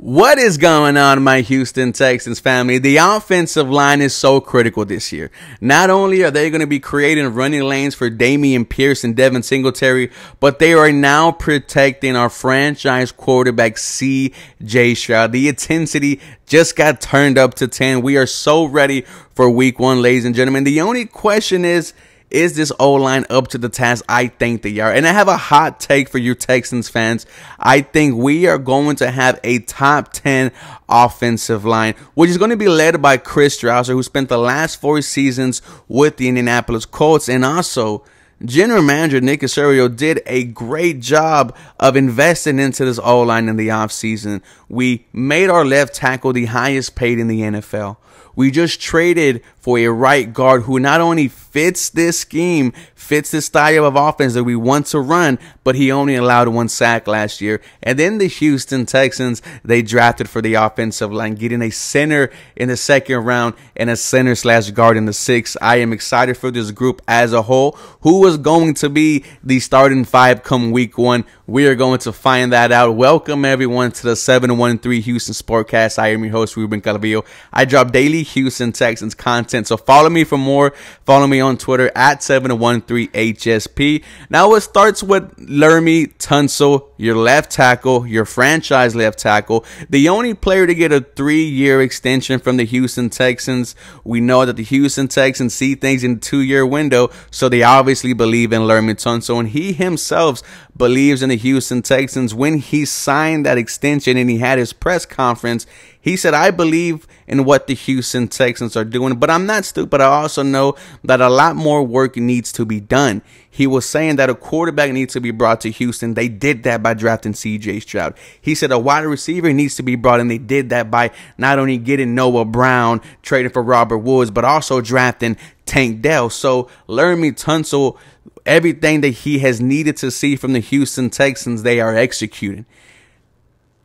What is going on, my Houston Texans family? The offensive line is so critical this year. Not only are they going to be creating running lanes for Dameon Pierce and Devin Singletary, but they are now protecting our franchise quarterback, C.J. Stroud. The intensity just got turned up to 10. We are so ready for week one, ladies and gentlemen. The only question is this O-line up to the task? I think they are. And I have a hot take for you Texans fans. I think we are going to have a top 10 offensive line, which is going to be led by Chris Strausser, who spent the last 4 seasons with the Indianapolis Colts. And also, General Manager Nick Caserio did a great job of investing into this O-line in the offseason. We made our left tackle the highest paid in the NFL. We just traded for a right guard who not only fits this scheme, fits the style of offense that we want to run, but he only allowed 1 sack last year. And then the Houston Texans, they drafted for the offensive line, getting a center in the 2nd round and a center/guard in the 6th. I am excited for this group as a whole. Who is going to be the starting 5 come week 1? We are going to find that out. Welcome everyone to the 713 Houston Sportcast. I am your host, Ruben Calavillo. I drop daily Houston Texans content, so follow me for more. Follow me on Twitter at 713HSP. Now it starts with Laremy Tunsil, your left tackle, your franchise left tackle, the only player to get a 3-year extension from the Houston Texans. We know that the Houston Texans see things in a 2-year window, so they obviously believe in Laremy Tunsil, and he himself believes in the Houston Texans. When he signed that extension and he had his press conference, he said, I believe in what the Houston Texans are doing, but I'm not stupid. I also know that a lot more work needs to be done. He was saying that a quarterback needs to be brought to Houston. They did that by drafting C.J. Stroud. He said a wide receiver needs to be brought in. They did that by not only getting Noah Brown, trading for Robert Woods, but also drafting Tank Dell. So Laremy Tunsil, everything that he has needed to see from the Houston Texans, they are executing.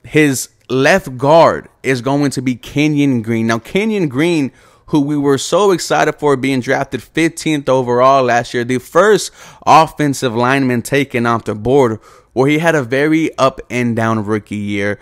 His left guard is going to be Kenyon Green. Now, Kenyon Green, who we were so excited for being drafted 15th overall last year, the first offensive lineman taken off the board, where he had a very up and down rookie year.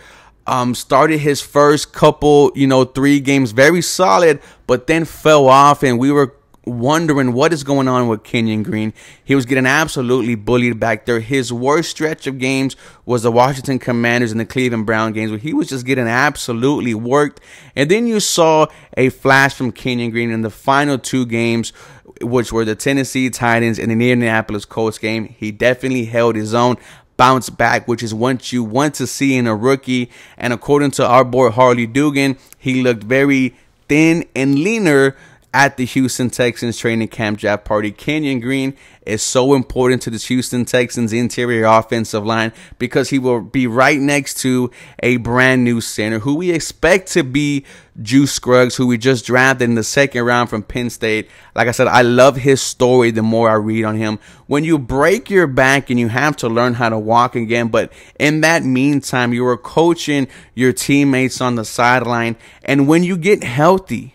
Started his first couple, 3 games very solid, but then fell off, and we were wondering what is going on with Kenyon Green. He was getting absolutely bullied back there. His worst stretch of games was the Washington Commanders and the Cleveland Brown games, where he was just getting absolutely worked. And then you saw a flash from Kenyon Green in the final 2 games, which were the Tennessee Titans and the Indianapolis Colts game. He definitely held his own, bounce back, which is what you want to see in a rookie. And according to our boy Harley Dugan, he looked very thin and leaner at the Houston Texans training camp draft party. Kenyon Green is so important to the Houston Texans interior offensive line because he will be right next to a brand new center who we expect to be Juice Scruggs, who we just drafted in the 2nd round from Penn State. Like I said, I love his story the more I read on him. When you break your back and you have to learn how to walk again, but in that meantime, you are coaching your teammates on the sideline, and when you get healthy,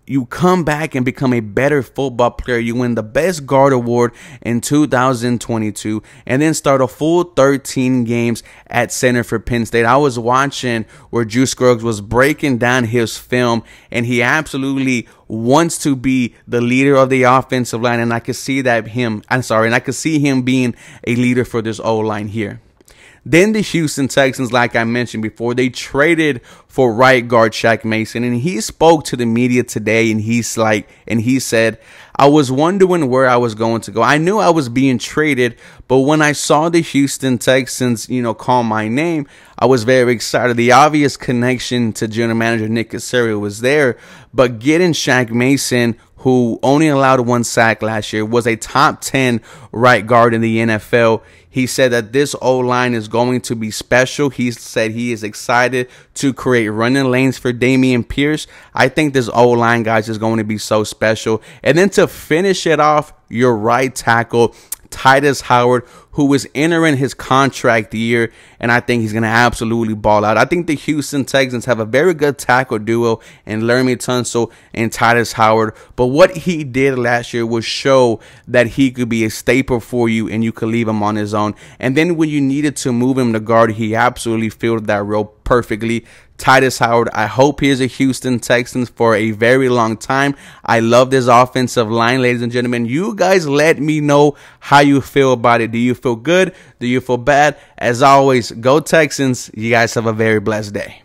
you come back and become a better football player. You win the Best Guard Award in 2022 and then start a full 13 games at center for Penn State. I was watching where Juice Scruggs was breaking down his film, and he absolutely wants to be the leader of the offensive line, and I could see I could see him being a leader for this O-line here. Then the Houston Texans, like I mentioned before, they traded for right guard Shaq Mason, and he spoke to the media today, and he said, I was wondering where I was going to go. I knew I was being traded, but when I saw the Houston Texans, call my name, I was very excited. The obvious connection to general manager Nick Caserio was there, but getting Shaq Mason, who only allowed 1 sack last year, was a top 10 right guard in the NFL. He said that this O-line is going to be special. He said he is excited to create running lanes for Dameon Pierce. I think this O-line, guys, is going to be so special. And then to finish it off, your right tackle, Titus Howard, who is entering his contract year, and I think he's going to absolutely ball out. I think the Houston Texans have a very good tackle duo in Laremy Tunsil and Titus Howard, but what he did last year was show that he could be a staple for you and you could leave him on his own. And then when you needed to move him to guard, he absolutely filled that role perfectly. Titus Howard, I hope he is a Houston Texans for a very long time. I love this offensive line, ladies and gentlemen. You guys let me know how you feel about it. Do you feel good? Do you feel bad? As always, go Texans. You guys have a very blessed day.